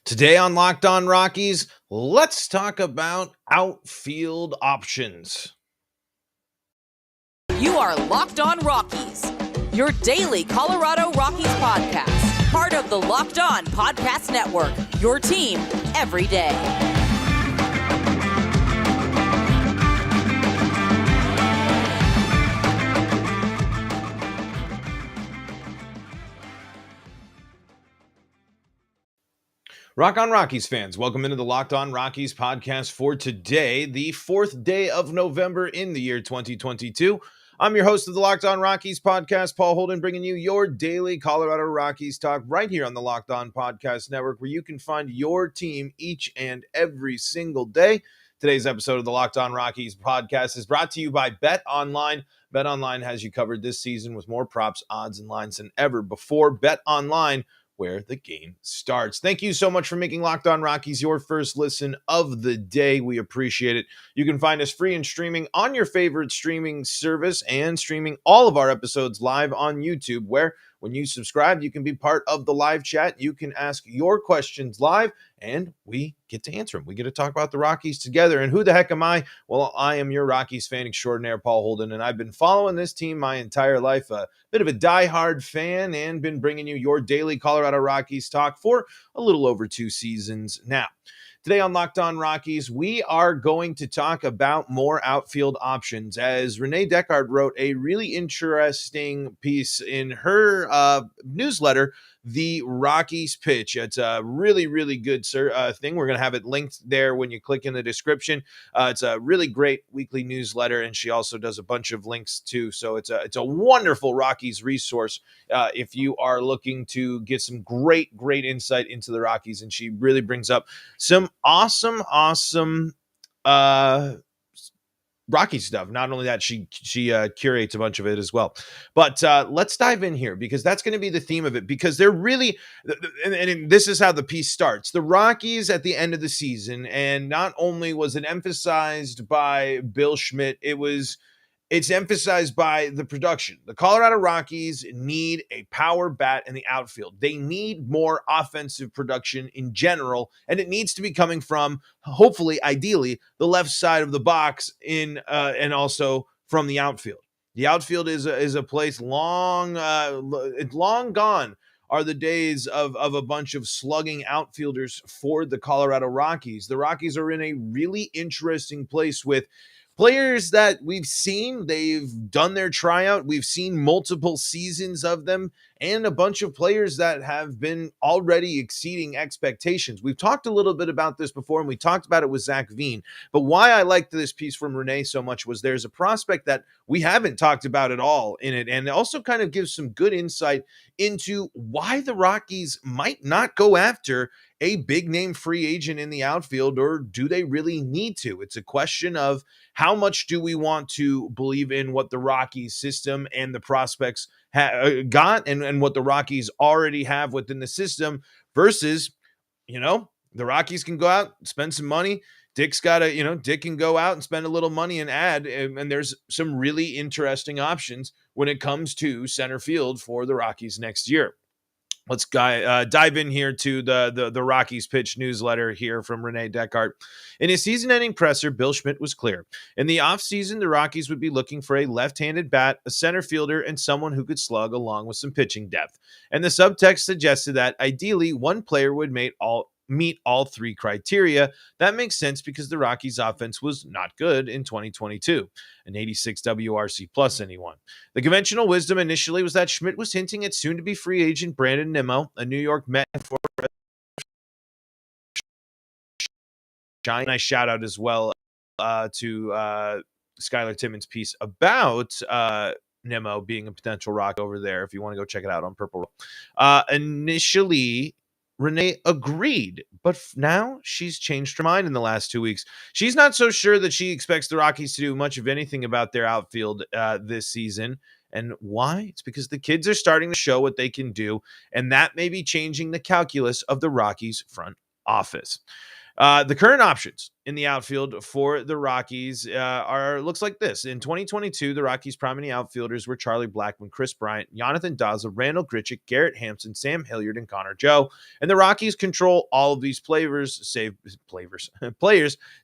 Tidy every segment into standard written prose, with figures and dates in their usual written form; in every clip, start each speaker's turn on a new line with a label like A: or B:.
A: Today on Locked On Rockies, let's talk about outfield options.
B: You are Locked On Rockies, your daily Colorado Rockies podcast, part of the Locked On Podcast Network, your team every day.
A: Rock on Rockies fans, welcome into the Locked On Rockies podcast for today, the 4th day of November in the year 2022. I'm your host of the Locked On Rockies podcast, Paul Holden, bringing you your daily Colorado Rockies talk right here on the Locked On Podcast Network, where you can find your team each and every single day. Today's episode of the Locked On Rockies podcast is brought to you by BetOnline. BetOnline has you covered this season with more props, odds, and lines than ever before. BetOnline, where the game starts. Thank you so much for making Locked On Rockies your first listen of the day. We appreciate it. You can find us free and streaming on your favorite streaming service and streaming all of our episodes live on YouTube, where when you subscribe, you can be part of the live chat. You can ask your questions live, and we get to answer them. We get to talk about the Rockies together. And who the heck am I? Well, I am your Rockies fan extraordinaire, Paul Holden, and I've been following this team my entire life, a bit of a diehard fan, and been bringing you your daily Colorado Rockies talk for a little over 2 seasons now. Today on Locked On Rockies, we are going to talk about more outfield options, as Renee Dechert wrote a really interesting piece in her newsletter, The Rockies Pitch. It's a really, really good thing. We're going to have it linked there when you click in the description. It's a really great weekly newsletter, and she also does a bunch of links too. So it's a wonderful Rockies resource if you are looking to get some great insight into the Rockies. And she really brings up some awesome Rocky stuff. Not only that, she curates a bunch of it as well. But let's dive in here, because that's going to be the theme of it, because they're really, and this is how the piece starts. The Rockies at the end of the season, and not only was it emphasized by Bill Schmidt, it's emphasized by the production. The Colorado Rockies need a power bat in the outfield. They need more offensive production in general, and it needs to be coming from, hopefully, ideally, the left side of the box and also from the outfield. The outfield is a place it's long gone are the days of a bunch of slugging outfielders for the Colorado Rockies. The Rockies are in a really interesting place with players that we've seen. They've done their tryout. We've seen multiple seasons of them, and a bunch of players that have been already exceeding expectations. We've talked a little bit about this before, and we talked about it with Zach Veen. But why I liked this piece from Renee so much was there's a prospect that we haven't talked about at all in it, and it also kind of gives some good insight into why the Rockies might not go after a big name free agent in the outfield, or do they really need to? It's a question of how much do we want to believe in what the Rockies system and the prospects got, and what the Rockies already have within the system, versus, the Rockies can go out, spend some money. Dick can go out and spend a little money and add, and there's some really interesting options when it comes to center field for the Rockies next year. Let's dive in here to the Rockies Pitch newsletter here from Renee Dechert. In his season-ending presser, Bill Schmidt was clear. In the offseason, the Rockies would be looking for a left-handed bat, a center fielder, and someone who could slug along with some pitching depth. And the subtext suggested that ideally one player would meet all 3 criteria. That makes sense because the Rockies' offense was not good in 2022, an 86 WRC plus anyone. The conventional wisdom initially was that Schmidt was hinting at soon-to-be free agent Brandon Nimmo, a New York Met. And I shout out as well to Skylar Timmons' piece about Nimmo being a potential Rock over there, if you want to go check it out on Purple. Initially, Renee agreed, but now she's changed her mind in the last 2 weeks. She's not so sure that she expects the Rockies to do much of anything about their outfield this season. And why? It's because the kids are starting to show what they can do, and that may be changing the calculus of the Rockies front office. The current options in the outfield for the Rockies looks like this. In 2022, the Rockies' primary outfielders were Charlie Blackmon, Chris Bryant, Jonathan Daza, Randall Grichuk, Garrett Hampson, Sam Hilliard, and Connor Joe. And the Rockies control all of these players, save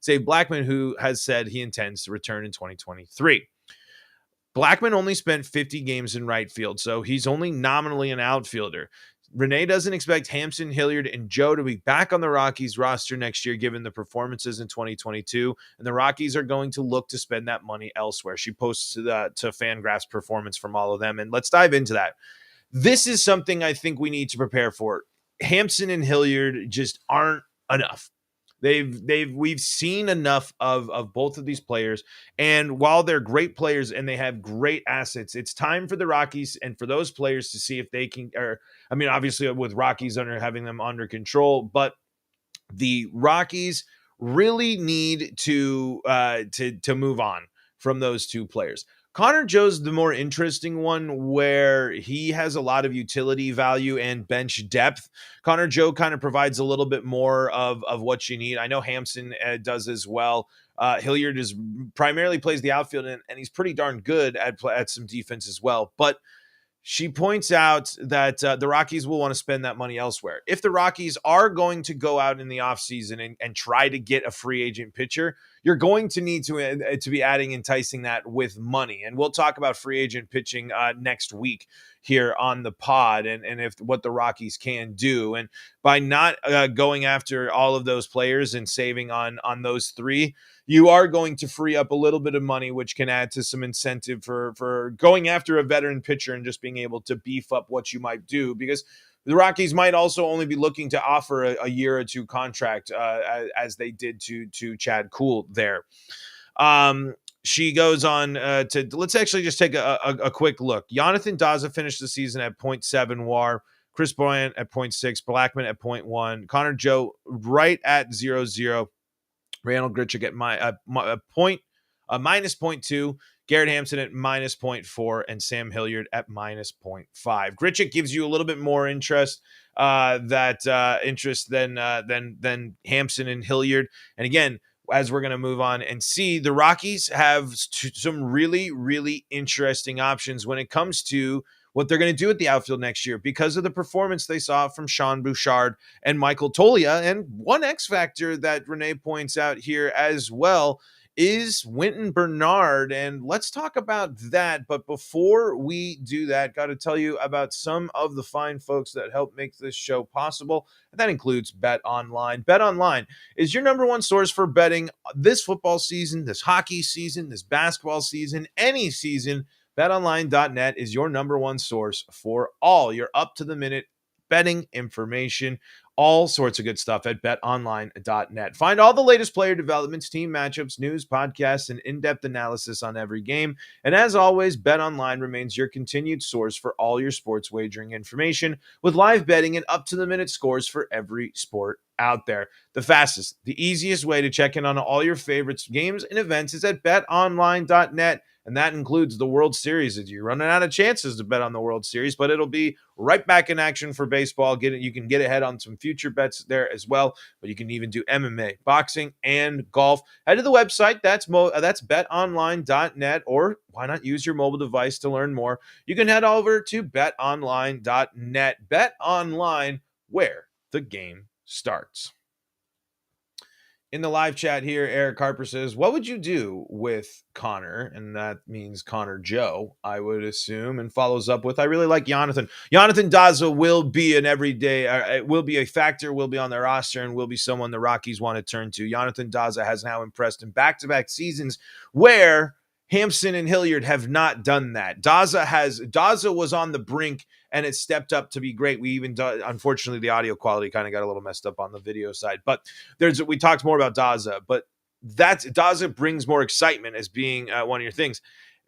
A: Blackmon, who has said he intends to return in 2023. Blackmon only spent 50 games in right field, so he's only nominally an outfielder. Renee doesn't expect Hampson, Hilliard, and Joe to be back on the Rockies roster next year, given the performances in 2022, and the Rockies are going to look to spend that money elsewhere. She posts to Fangraphs performance from all of them, and let's dive into that. This is something I think we need to prepare for. Hampson and Hilliard just aren't enough. We've seen enough of both of these players, and while they're great players and they have great assets, it's time for the Rockies and for those players to see if they can, obviously with Rockies having them under control, but the Rockies really need to move on from those two players. Connor Joe's the more interesting one, where he has a lot of utility value and bench depth. Connor Joe kind of provides a little bit more of what you need. I know Hampson does as well. Hilliard primarily plays the outfield, and he's pretty darn good at some defense as well. But she points out that the Rockies will want to spend that money elsewhere. If the Rockies are going to go out in the offseason and try to get a free agent pitcher, you're going to need to be enticing that with money. And we'll talk about free agent pitching next week here on the pod and if what the Rockies can do. And by not going after all of those players and saving on those three, you are going to free up a little bit of money, which can add to some incentive for going after a veteran pitcher and just being able to beef up what you might do, because the Rockies might also only be looking to offer a year or two contract as they did to Chad Kuhl there. She goes on let's actually just take a quick look. Jonathan Daza finished the season at 0.7 WAR, Chris Bryant at 0.6, Blackmon at 0.1, Connor Joe right at 0.0, Randall Grichuk at minus 0.2, Garrett Hampson at minus 0.4, and Sam Hilliard at minus 0.5. Grichuk gives you a little bit more interest than Hampson and Hilliard. And again, as we're going to move on and see, the Rockies have some really, really interesting options when it comes to what they're going to do at the outfield next year, because of the performance they saw from Sean Bouchard and Michael Toglia. And one X factor that Renee points out here as well is Wynton Bernard. And let's talk about that. But before we do that, got to tell you about some of the fine folks that help make this show possible. And that includes BetOnline. BetOnline is your number one source for betting this football season, this hockey season, this basketball season, any season. BetOnline.net is your number one source for all your up-to-the-minute betting information, all sorts of good stuff at BetOnline.net. Find all the latest player developments, team matchups, news, podcasts, and in-depth analysis on every game. And as always, BetOnline remains your continued source for all your sports wagering information, with live betting and up-to-the-minute scores for every sport out there. The fastest, the easiest way to check in on all your favorite games and events is at BetOnline.net. And that includes the World Series. You're running out of chances to bet on the World Series, but it'll be right back in action for baseball. You can get ahead on some future bets there as well, but you can even do MMA, boxing, and golf. Head to the website. That's betonline.net, or why not use your mobile device to learn more? You can head over to betonline.net. Bet online, where the game starts. In the live chat here, Eric Harper says, what would you do with Connor? And that means Connor Joe, I would assume, and follows up with, I really like Jonathan. Jonathan Daza will be an everyday, will be a factor, will be on their roster, and will be someone the Rockies want to turn to. Jonathan Daza has now impressed in back-to-back seasons where Hampson and Hilliard have not done that. Daza was on the brink and it stepped up to be great. Unfortunately, the audio quality kind of got a little messed up on the video side, but we talked more about Daza, but Daza brings more excitement as being one of your things.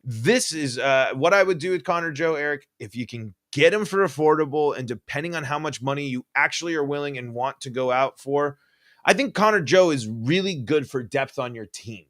A: This is what I would do with Connor Joe, Eric. If you can get him for affordable, and depending on how much money you actually are willing and want to go out for, I think Connor Joe is really good for depth on your team.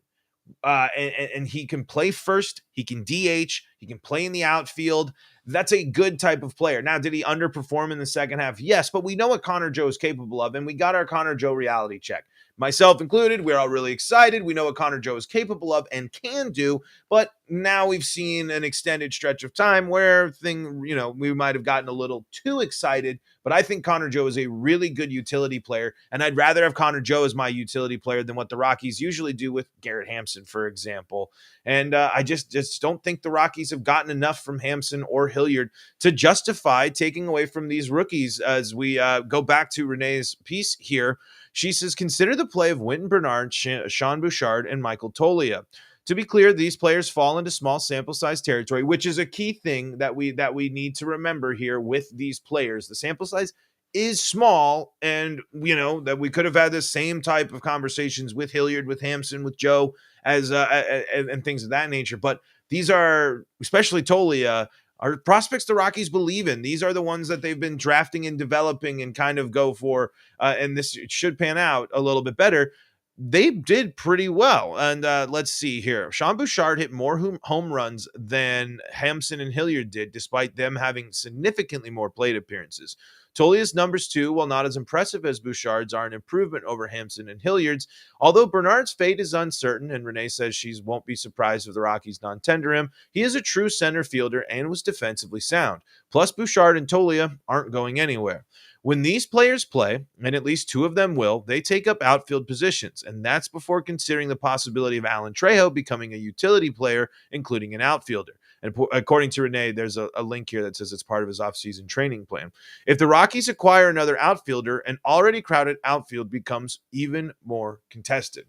A: And he can play first He can DH. He can play in the outfield. That's a good type of player. Now, did he underperform in the second half? Yes, but we know what Connor Joe is capable of, and we got our Connor Joe reality check. Myself included, we're all really excited. We know what Connor Joe is capable of and can do, but now we've seen an extended stretch of time where we might have gotten a little too excited. But I think Connor Joe is a really good utility player, and I'd rather have Connor Joe as my utility player than what the Rockies usually do with Garrett Hampson, for example. And I just don't think the Rockies have gotten enough from Hampson or Hilliard to justify taking away from these rookies. As we go back to Renee's piece here, she says, consider the play of Wynton Bernard, Sean Bouchard, and Michael Toglia. To be clear, these players fall into small sample size territory, which is a key thing that we need to remember here with these players. The sample size is small, and that we could have had the same type of conversations with Hilliard, with Hampson, with Joe, as and things of that nature. But these are, especially Toglia, are prospects the Rockies believe in. These are the ones that they've been drafting and developing and kind of go for, and this should pan out a little bit better. They did pretty well. And let's see here. Sean Bouchard hit more home runs than Hampson and Hilliard did, despite them having significantly more plate appearances. Tolia's numbers, too, while not as impressive as Bouchard's, are an improvement over Hampson and Hilliard's. Although Bernard's fate is uncertain, and Renee says she won't be surprised if the Rockies non-tender him, he is a true center fielder and was defensively sound. Plus, Bouchard and Tolia aren't going anywhere. When these players play, and at least two of them will, they take up outfield positions, and that's before considering the possibility of Alan Trejo becoming a utility player, including an outfielder. And according to Renee, there's a link here that says it's part of his offseason training plan. If the Rockies acquire another outfielder, an already crowded outfield becomes even more contested.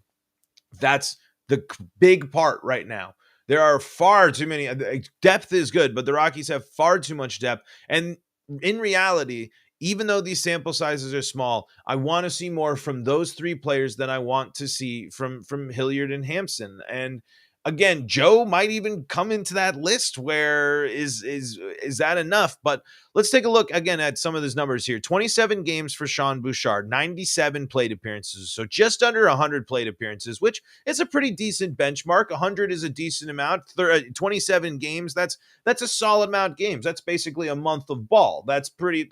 A: That's the big part right now. There are far too many. Depth is good, but the Rockies have far too much depth. And in reality, even though these sample sizes are small, I want to see more from those three players than I want to see from Hilliard and Hampson. And again, Joe might even come into that list where is that enough? But let's take a look again at some of those numbers here. 27 games for Sean Bouchard, 97 plate appearances. So just under 100 plate appearances, which is a pretty decent benchmark. 100 is a decent amount. 27 games, that's a solid amount of games. That's basically a month of ball. That's pretty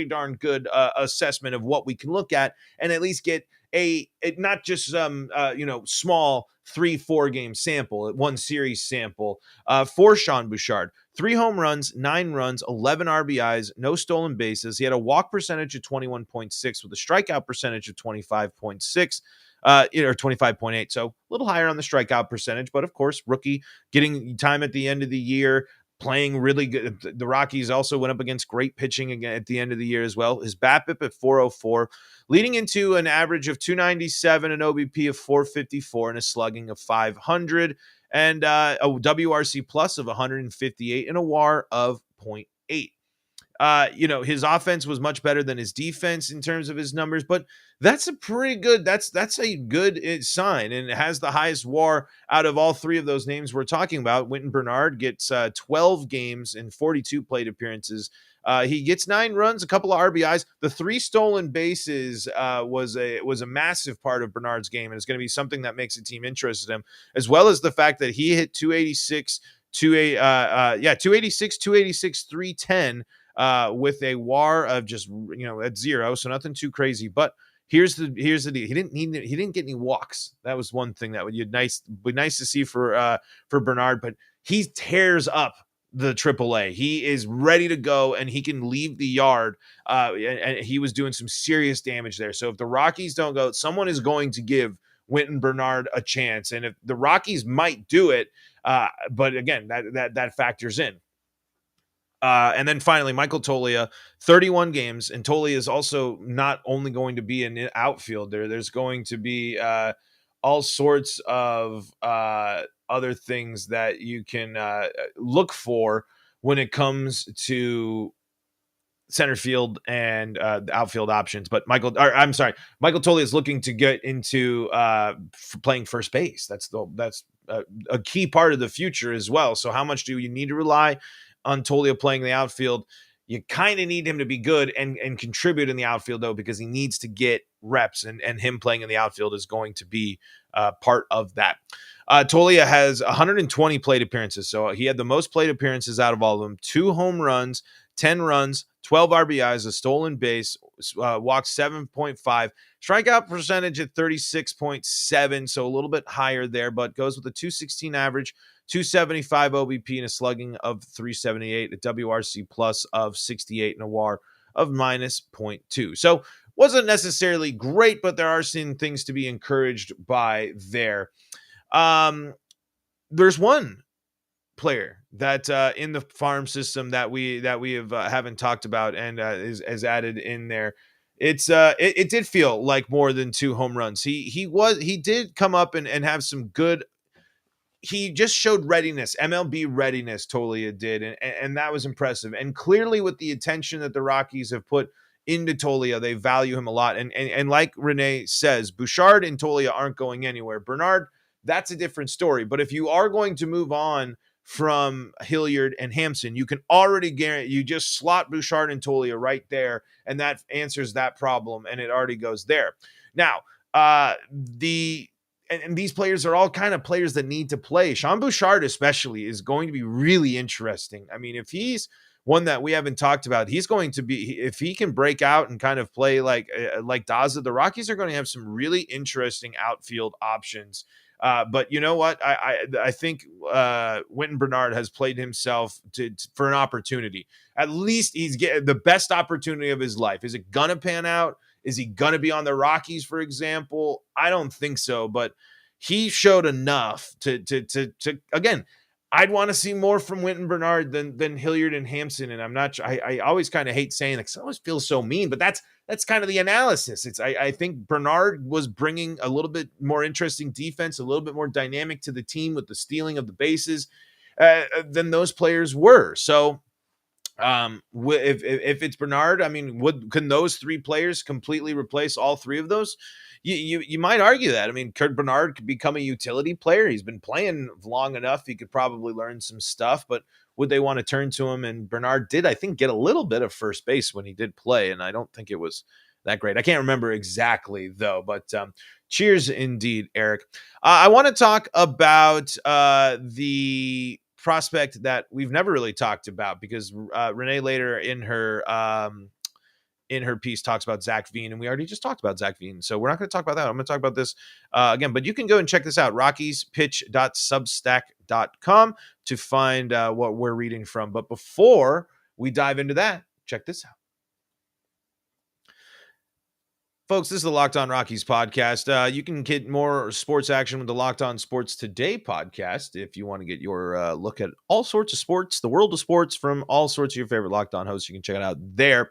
A: darn good assessment of what we can look at and at least get not just some small 3-4 game sample, one series sample for Sean Bouchard. 3 home runs, 9 runs, 11 RBIs, no stolen bases. He had a walk percentage of 21.6 with a strikeout percentage of 25.6. Or 25.8, so a little higher on the strikeout percentage, but of course, rookie getting time at the end of the year, playing really good. The Rockies also went up against great pitching again at the end of the year as well. His BABIP at 404, leading into an average of 297, an OBP of 454, and a slugging of 500, and a WRC plus of 158, and a WAR of 0.8. His offense was much better than his defense in terms of his numbers, but that's a pretty good, that's a good sign, and it has the highest WAR out of all three of those names we're talking about. Wynton Bernard gets 12 games and 42 plate appearances. He gets 9 runs, a couple of RBIs. The 3 stolen bases was a massive part of Bernard's game, and it's going to be something that makes a team interested in him, as well as the fact that he hit 286, 286, 310. With a WAR of just at 0, so nothing too crazy. But here's the deal: he didn't get any walks. That was one thing that would be nice to see for Bernard. But he tears up the AAA. He is ready to go, and he can leave the yard. And he was doing some serious damage there. So if the Rockies don't go, someone is going to give Wynton Bernard a chance. And if the Rockies might do it, but again, that factors in. And then finally, Michael Toglia, 31 games. And Toglia is also not only going to be an outfield there. There's going to be all sorts of other things that you can look for when it comes to center field and the outfield options. But Michael Toglia is looking to get into playing first base. That's a key part of the future as well. So how much do you need to rely on Toglia playing the outfield? You kind of need him to be good and contribute in the outfield, though, because he needs to get reps, and him playing in the outfield is going to be part of that. Tolia has 120 plate appearances, so he had the most plate appearances out of all of them. 2 home runs, 10 runs, 12 RBIs, a stolen base, walked 7.5, strikeout percentage at 36.7, so a little bit higher there, but goes with a 216 average, 275 OBP, and a slugging of 378, a WRC plus of 68, and a WAR of minus 0.2. So wasn't necessarily great, but there are some things to be encouraged by there. There's one player that in the farm system that we have haven't talked about and is added in there. It did feel like more than 2 home runs. He did come up and have some good. He just showed readiness, MLB readiness. Tolia did, and that was impressive. And clearly, with the attention that the Rockies have put into Tolia, they value him a lot. And like Renee says, Bouchard and Tolia aren't going anywhere. Bernard, that's a different story. But if you are going to move on from Hilliard and Hampson, you can already guarantee you just slot Bouchard and Tolia right there, and that answers that problem, and it already goes there. Now, and these players are all kind of players that need to play. Sean Bouchard especially is going to be really interesting. I mean, if he's one that we haven't talked about, he's going to be, if he can break out and kind of play like Daza, the Rockies are going to have some really interesting outfield options. But you know what? I think Wynton Bernard has played himself for an opportunity. At least he's getting the best opportunity of his life. Is it gonna pan out? Is he gonna be on the Rockies, for example? I don't think so, but he showed enough to again. I'd want to see more from Wynton Bernard than Hilliard and Hampson, and I'm not. I always kind of hate saying that because I always feel so mean, but that's kind of the analysis. I think Bernard was bringing a little bit more interesting defense, a little bit more dynamic to the team with the stealing of the bases than those players were. So if it's Bernard, I mean, can those 3 players completely replace all 3 of those? You might argue that. I mean, Kurt Bernard could become a utility player. He's been playing long enough. He could probably learn some stuff, but would they want to turn to him? And Bernard did, I think, get a little bit of first base when he did play, and I don't think it was that great. I can't remember exactly, though, but cheers indeed, Eric. I want to talk about the prospect that we've never really talked about because Renee later in her piece talks about Zach Veen, and we already just talked about Zach Veen, so we're not going to talk about that. I'm going to talk about this again, but you can go and check this out, rockiespitch.substack.com, to find what we're reading from. But before we dive into that, check this out. Folks, this is the Locked On Rockies podcast. You can get more sports action with the Locked On Sports Today podcast if you want to get your look at all sorts of sports, the world of sports from all sorts of your favorite Locked On hosts. You can check it out there.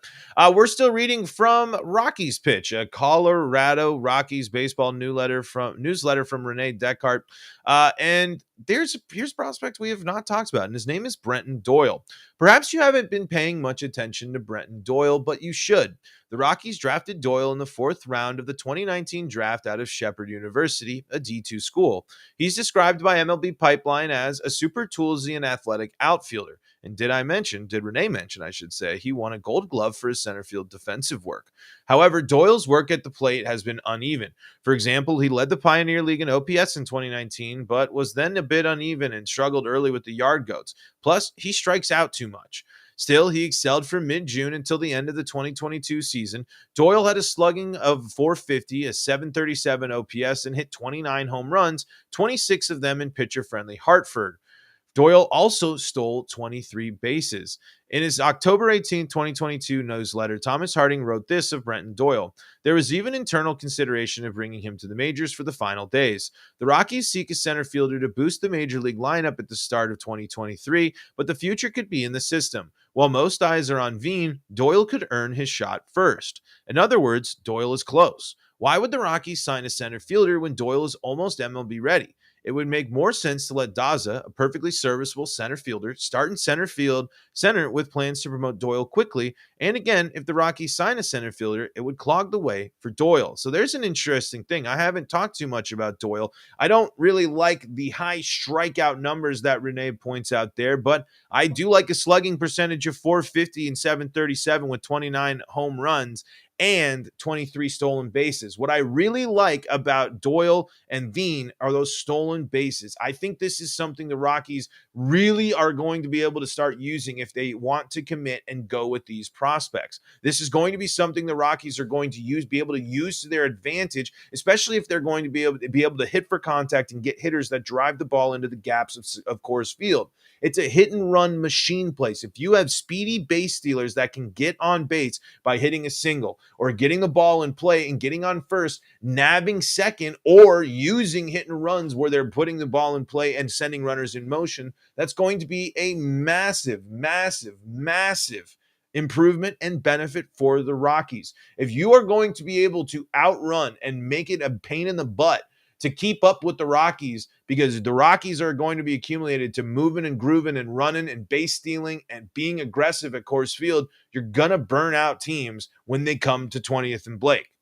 A: We're still reading from Rockies Pitch, a Colorado Rockies baseball newsletter from Renee Dechert. And here's a prospect we have not talked about, and his name is Brenton Doyle. Perhaps you haven't been paying much attention to Brenton Doyle, but you should. The Rockies drafted Doyle in the 4th round of the 2019 draft out of Shepherd University, a D2 school. He's described by MLB Pipeline as a super toolsy and athletic outfielder. And did Renee mention, I should say, he won a Gold Glove for his center field defensive work. However, Doyle's work at the plate has been uneven. For example, he led the Pioneer League in OPS in 2019, but was then a bit uneven and struggled early with the yard goats. Plus, he strikes out too much. Still, he excelled from mid-June until the end of the 2022 season. Doyle had a slugging of 450, a 737 OPS, and hit 29 home runs, 26 of them in pitcher-friendly Hartford. Doyle also stole 23 bases. In his October 18, 2022 newsletter, Thomas Harding wrote this of Brenton Doyle. There was even internal consideration of bringing him to the majors for the final days. The Rockies seek a center fielder to boost the major league lineup at the start of 2023, but the future could be in the system. While most eyes are on Veen, Doyle could earn his shot first. In other words, Doyle is close. Why would the Rockies sign a center fielder when Doyle is almost MLB ready? it would make more sense to let Daza, a perfectly serviceable center fielder, start in center with plans to promote Doyle quickly. And again, if the Rockies sign a center fielder, it would clog the way for Doyle. So there's an interesting thing. I haven't talked too much about Doyle. I don't really like the high strikeout numbers that Renee points out there, but I do like a slugging percentage of 450 and 737 with 29 home runs and 23 stolen bases. What I really like about Doyle and Veen are those stolen bases. I think this is something the Rockies really are going to be able to start using if they want to commit and go with these prospects. This is going to be something the Rockies are going to be able to use to their advantage, especially if they're going to be able to hit for contact and get hitters that drive the ball into the gaps of Coors Field. It's a hit and run machine place. If you have speedy base stealers that can get on base by hitting a single or getting the ball in play and getting on first, nabbing second, or using hit and runs where they're putting the ball in play and sending runners in motion, that's going to be a massive, massive, massive improvement and benefit for the Rockies. If you are going to be able to outrun and make it a pain in the butt to keep up with the Rockies, because the Rockies are going to be accumulated to moving and grooving and running and base stealing and being aggressive at Coors Field, you're going to burn out teams when they come to 20th and Blake.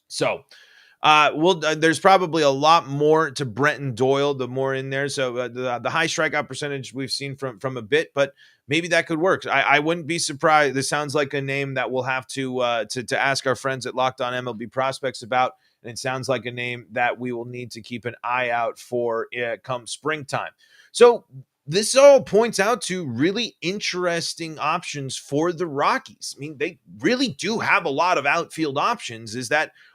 A: So there's probably a lot more to Brenton Doyle, the more in there. So the high strikeout percentage we've seen from a bit, but maybe that could work. I wouldn't be surprised. This sounds like a name that we'll have to ask our friends at Locked On MLB Prospects about. And it sounds like a name that we will need to keep an eye out for come springtime. So this all points out to really interesting options for the Rockies. I mean, they really do have a lot of outfield options.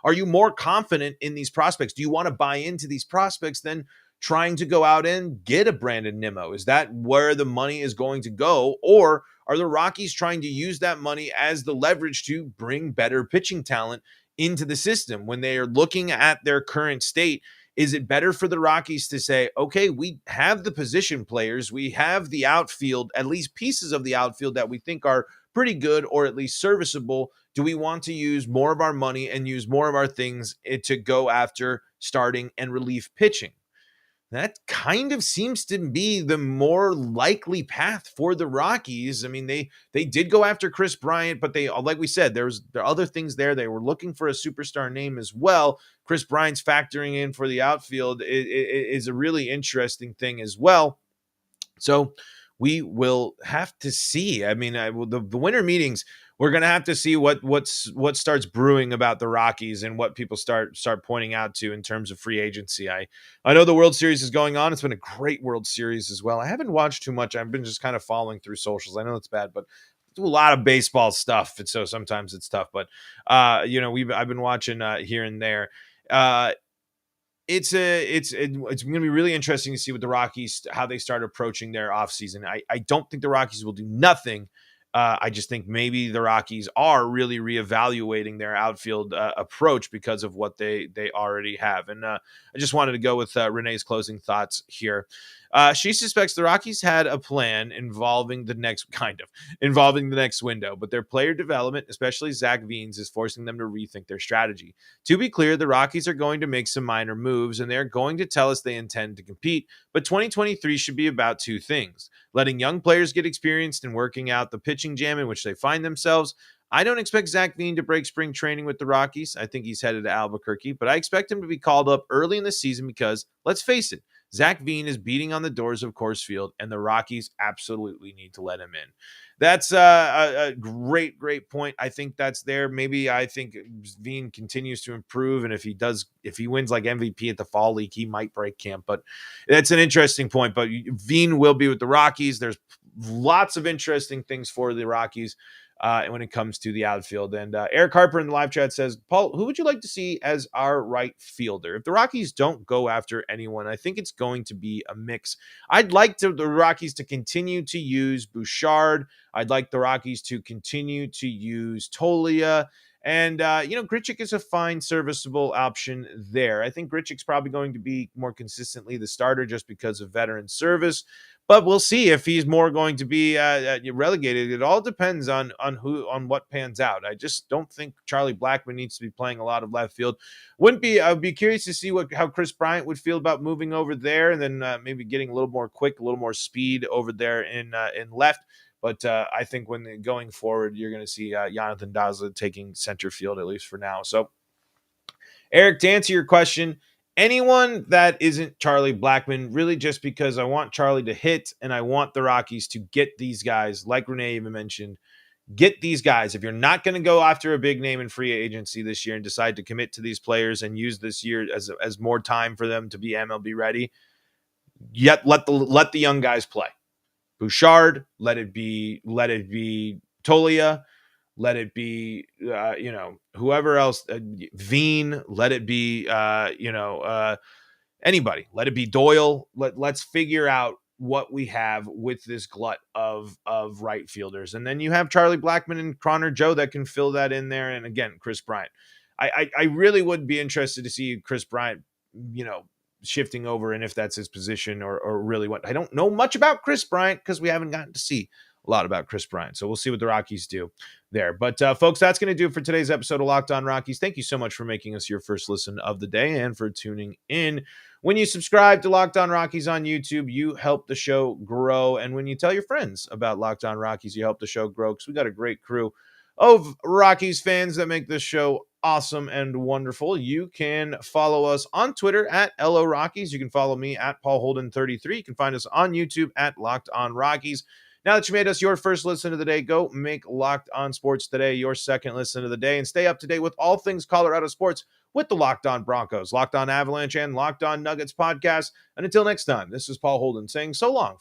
A: Are you more confident in these prospects? Do you want to buy into these prospects than trying to go out and get a Brandon Nimmo? Is that where the money is going to go? Or are the Rockies trying to use that money as the leverage to bring better pitching talent into the system when they are looking at their current state? Is it better for the Rockies to say, okay, we have the position players, we have the outfield, at least pieces of the outfield that we think are pretty good or at least serviceable? Do we want to use more of our money and use more of our things to go after starting and relief pitching? That kind of seems to be the more likely path for the Rockies. I mean, they did go after Chris Bryant, but like we said, there are other things there. They were looking for a superstar name as well. Chris Bryant's factoring in for the outfield is a really interesting thing as well. So we will have to see. I mean, the winter meetings, we're going to have to see what starts brewing about the Rockies and what people start pointing out to in terms of free agency. I know the World Series is going on. It's been a great World Series as well. I haven't watched too much. I've been just kind of following through socials. I know it's bad, but I do a lot of baseball stuff, and so sometimes it's tough. But I've been watching here and there. It's going to be really interesting to see what the Rockies, how they start approaching their offseason. I don't think the Rockies will do nothing. I just think maybe the Rockies are really reevaluating their outfield approach because of what they already have. And I just wanted to go with Renee's closing thoughts here. She suspects the Rockies had a plan involving the next window, but their player development, especially Zach Veens, is forcing them to rethink their strategy. To be clear, the Rockies are going to make some minor moves, and they're going to tell us they intend to compete, but 2023 should be about two things: letting young players get experienced and working out the pitching jam in which they find themselves. I don't expect Zach Veen to break spring training with the Rockies. I think he's headed to Albuquerque, but I expect him to be called up early in the season because, let's face it, Zach Veen is beating on the doors of Coors Field, and the Rockies absolutely need to let him in. That's a great point. I think that's there. Maybe I think Veen continues to improve, and if he wins like MVP at the Fall League, he might break camp. But that's an interesting point. But Veen will be with the Rockies. There's lots of interesting things for the Rockies when it comes to the outfield. And Eric Harper in the live chat says, Paul, who would you like to see as our right fielder? If the Rockies don't go after anyone, I think it's going to be a mix. I'd like the Rockies to continue to use Bouchard. I'd like the Rockies to continue to use Tolia. And, Grichuk is a fine, serviceable option there. I think Grichuk's probably going to be more consistently the starter just because of veteran service. But we'll see if he's more going to be relegated. It all depends on what pans out. I just don't think Charlie Blackmon needs to be playing a lot of left field. I'd be curious to see how Chris Bryant would feel about moving over there, and then maybe getting a little more quick, a little more speed over there in left. But I think when going forward, you're going to see Jonathan Daza taking center field, at least for now. So, Eric, to answer your question, anyone that isn't Charlie Blackmon, really just because I want Charlie to hit and I want the Rockies to get these guys, like Renee even mentioned, get these guys. If you're not going to go after a big name in free agency this year and decide to commit to these players and use this year as more time for them to be MLB ready, yet let the young guys play. Bouchard, let it be Tolia, let it be whoever else, Veen, let it be anybody, let it be Doyle. Let's figure out what we have with this glut of right fielders, and then you have Charlie Blackmon and Connor Joe that can fill that in there, and again Chris Bryant. I really would be interested to see Chris Bryant, shifting over, and if that's his position or really what. I don't know much about Chris Bryant because we haven't gotten to see a lot about Chris Bryant. So we'll see what the Rockies do there. But folks, that's going to do it for today's episode of Locked On Rockies. Thank you so much for making us your first listen of the day and for tuning in. When you subscribe to Locked On Rockies on YouTube, you help the show grow. And when you tell your friends about Locked On Rockies, you help the show grow, because we got a great crew of Rockies fans that make this show awesome and wonderful. You can follow us on Twitter at LO Rockies. You can follow me at Paul Holden 33. You can find us on YouTube at Locked On Rockies. Now that you made us your first listen of the day, go make Locked On Sports Today your second listen of the day, and stay up to date with all things Colorado sports with the Locked On Broncos, Locked On Avalanche, and Locked On Nuggets podcast. And until next time, this is Paul Holden saying so long.